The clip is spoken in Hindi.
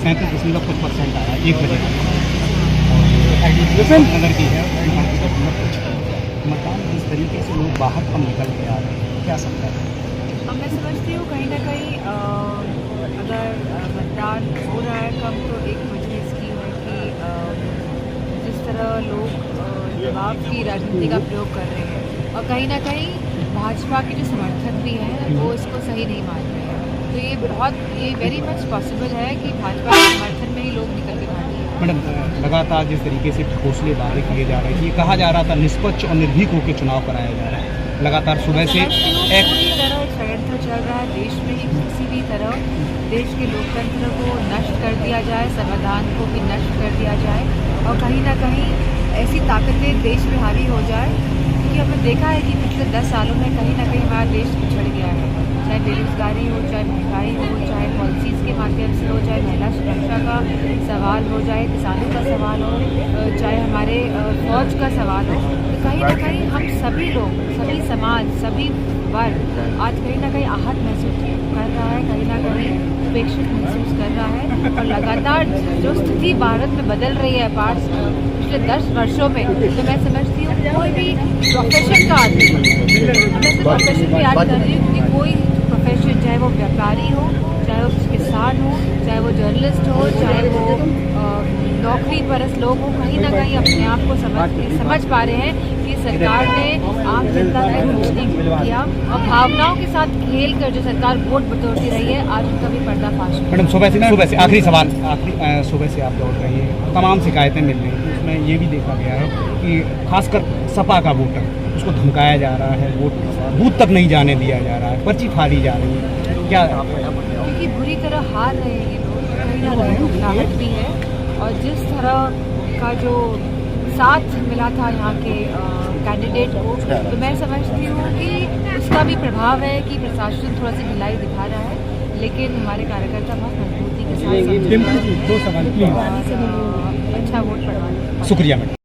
37.कुछ% आया 1 बजे और नगर की है। मतदान जिस तरीके से लोग बाहर कम निकल के आ रहे हैं, क्या सकता है? मैं समझती हूँ कहीं ना कहीं अगर मतदान हो रहा है कम, तो एक वजह इसकी है कि जिस तरह लोग दबाव की राजनीति का प्रयोग कर रहे हैं और कहीं ना कहीं भाजपा के जो समर्थक भी हैं वो इसको सही नहीं मान रहे हैं, तो ये वेरी मच पॉसिबल है कि भाजपा के समर्थन में ही लोग निकल के भागे। मैडम, लगातार जिस तरीके से ठोसले दावे किए जा रहे थे, ये कहा जा रहा था निष्पक्ष और निर्भीक होकर चुनाव कराया जा रहा है, लगातार सुबह से पूरी तरह षड्यंत्र चल रहा है देश में ही। किसी भी तरह देश के लोकतंत्र को नष्ट कर दिया जाए, संविधान को भी नष्ट कर दिया जाए और कहीं ना कहीं ऐसी ताकतें देश में हावी हो जाए, क्योंकि हमने देखा है कि पिछले 10 सालों में कहीं ना कहीं हमारा देश पिछड़ गया है। चाहे बेरोजगारी हो, चाहे महंगाई हो, चाहे पॉलिसीज़ के माध्यम से हो, चाहे महिला सुरक्षा का सवाल हो, चाहे किसानों का सवाल हो, चाहे हमारे फौज का सवाल हो, तो कहीं ना कहीं हम सभी लोग, सभी समाज, सभी वर्ग आज कहीं ना कहीं आहत महसूस कर रहा है, कहीं ना कहीं उपेक्षित महसूस कर रहा है। और लगातार जो स्थिति भारत में बदल रही है पिछले 10 वर्षों में, तो मैं समझती हूँ कोई भी प्रोफेशन का आदमी, मैं सिर्फ प्रोफेशन की याद कर रही हूँ कि कोई प्रोफेशन, चाहे वो व्यापारी हो, चाहे वो किसान हो, चाहे वो जर्नलिस्ट हो, चाहे वो नौकरी परस्त लोग हो, कहीं ना कहीं अपने आप को समझ पा रहे हैं कि सरकार ने आम जनता का कुछ नहीं किया और भावनाओं के साथ खेल कर जो सरकार वोट बटोरती रही है, आज उनका भी पर्दाफाश। मैडम, सुबह से आखिरी सवाल, सुबह से आप दौड़ रही है, तमाम शिकायतें मिल रही हैं, उसमें ये भी देखा गया है कि खासकर सपा का वोटर, उसको धमकाया जा रहा है, वोट बूथ तक नहीं जाने दिया जा रहा है, पर्ची फाड़ी जा रही है, क्या? क्योंकि बुरी तरह हार रहे हैं ये लोग, कहीं ना कहीं घबराहट भी है और जिस तरह का जो साथ मिला था यहाँ के कैंडिडेट को, तो मैं समझती हूँ कि उसका भी प्रभाव है कि प्रशासन थोड़ा सी ढिलाई दिखा रहा है, लेकिन हमारे कार्यकर्ता बहुत मजबूती के साथ अच्छा वोट पड़वाने। शुक्रिया मैडम।